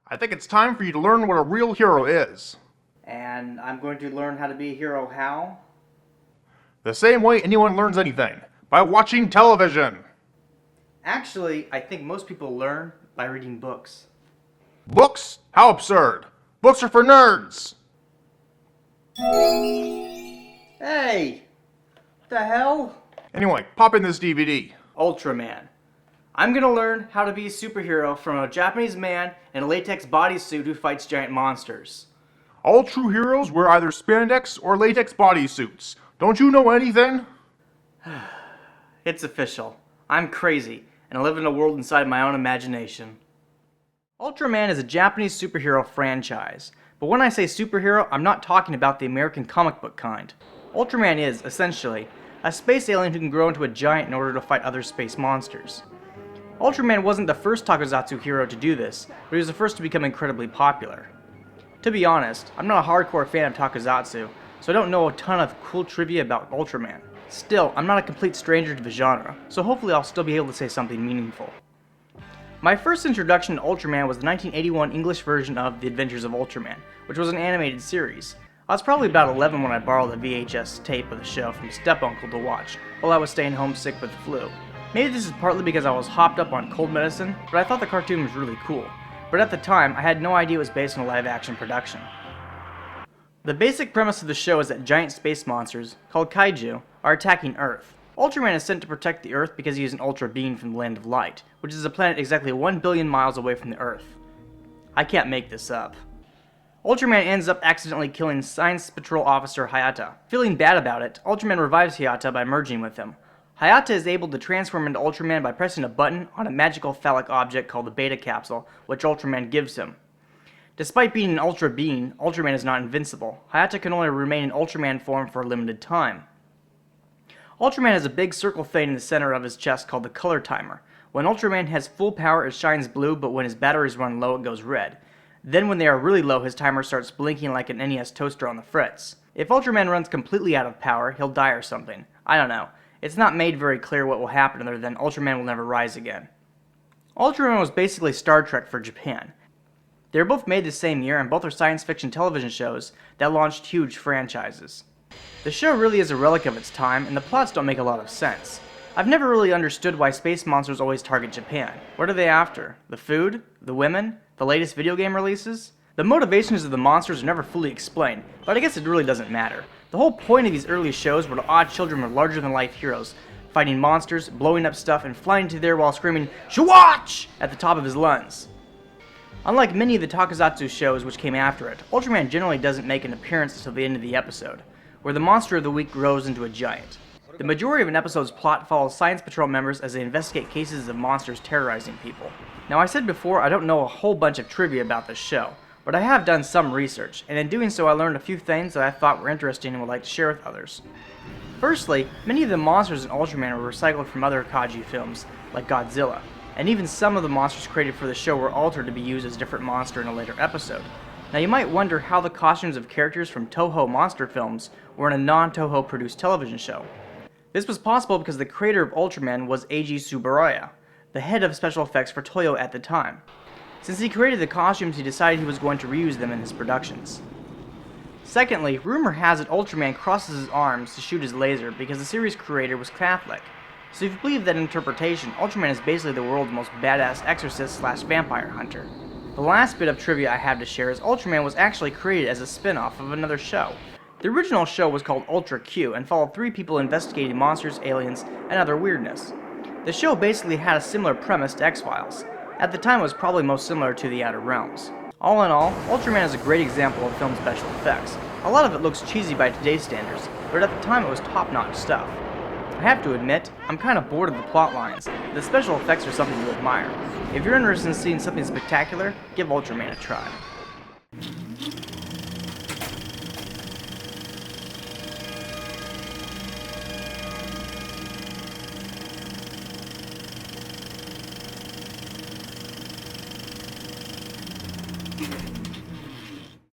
I think it's time for you to learn what a real hero is. And I'm going to learn how to be a hero how? The same way anyone learns anything, by watching television. Actually, I think most people learn by reading books. Books? How absurd. Books are for nerds. Hey! What the hell? Anyway, pop in this DVD. Ultraman. I'm gonna learn how to be a superhero from a Japanese man in a latex bodysuit who fights giant monsters. All true heroes wear either spandex or latex bodysuits. Don't you know anything? It's official. I'm crazy, and I live in a world inside my own imagination. Ultraman is a Japanese superhero franchise, but when I say superhero, I'm not talking about the American comic book kind. Ultraman is, essentially, a space alien who can grow into a giant in order to fight other space monsters. Ultraman wasn't the first Tokusatsu hero to do this, but he was the first to become incredibly popular. To be honest, I'm not a hardcore fan of Tokusatsu, so I don't know a ton of cool trivia about Ultraman. Still, I'm not a complete stranger to the genre, so hopefully I'll still be able to say something meaningful. My first introduction to Ultraman was the 1981 English version of The Adventures of Ultraman, which was an animated series. I was probably about 11 when I borrowed the VHS tape of the show from step-uncle to watch, while I was staying home sick with the flu. Maybe this is partly because I was hopped up on cold medicine, but I thought the cartoon was really cool. But at the time, I had no idea it was based on a live-action production. The basic premise of the show is that giant space monsters, called kaiju, are attacking Earth. Ultraman is sent to protect the Earth because he is an Ultra being from the Land of Light, which is a planet exactly 1 billion miles away from the Earth. I can't make this up. Ultraman ends up accidentally killing Science Patrol Officer Hayata. Feeling bad about it, Ultraman revives Hayata by merging with him. Hayata is able to transform into Ultraman by pressing a button on a magical phallic object called the Beta Capsule, which Ultraman gives him. Despite being an Ultra being, Ultraman is not invincible. Hayata can only remain in Ultraman form for a limited time. Ultraman has a big circle thing in the center of his chest called the color timer. When Ultraman has full power, it shines blue, but when his batteries run low, it goes red. Then when they are really low, his timer starts blinking like an NES toaster on the fritz. If Ultraman runs completely out of power, he'll die or something. I don't know. It's not made very clear what will happen other than Ultraman will never rise again. Ultraman was basically Star Trek for Japan. They were both made the same year, and both are science fiction television shows that launched huge franchises. The show really is a relic of its time, and the plots don't make a lot of sense. I've never really understood why space monsters always target Japan. What are they after? The food? The women? The latest video game releases? The motivations of the monsters are never fully explained, but I guess it really doesn't matter. The whole point of these early shows were to awe children with larger-than-life heroes, fighting monsters, blowing up stuff, and flying to there while screaming "Shwatch!" at the top of his lungs. Unlike many of the Tokusatsu shows which came after it, Ultraman generally doesn't make an appearance until the end of the episode, where the monster of the week grows into a giant. The majority of an episode's plot follows Science Patrol members as they investigate cases of monsters terrorizing people. Now, I said before I don't know a whole bunch of trivia about this show, but I have done some research, and in doing so I learned a few things that I thought were interesting and would like to share with others. Firstly, many of the monsters in Ultraman were recycled from other kaiju films, like Godzilla, and even some of the monsters created for the show were altered to be used as a different monster in a later episode. Now you might wonder how the costumes of characters from Toho monster films were in a non-Toho produced television show. This was possible because the creator of Ultraman was Eiji Tsuburaya, the head of special effects for Toyo at the time. Since he created the costumes, he decided he was going to reuse them in his productions. Secondly, rumor has it Ultraman crosses his arms to shoot his laser because the series creator was Catholic. So if you believe that interpretation, Ultraman is basically the world's most badass exorcist/vampire hunter. The last bit of trivia I have to share is Ultraman was actually created as a spin-off of another show. The original show was called Ultra Q and followed 3 people investigating monsters, aliens, and other weirdness. The show basically had a similar premise to X-Files. At the time it was probably most similar to The Outer Realms. All in all, Ultraman is a great example of film special effects. A lot of it looks cheesy by today's standards, but at the time it was top-notch stuff. I have to admit, I'm kind of bored of the plot lines. The special effects are something to admire. If you're interested in seeing something spectacular, give Ultraman a try.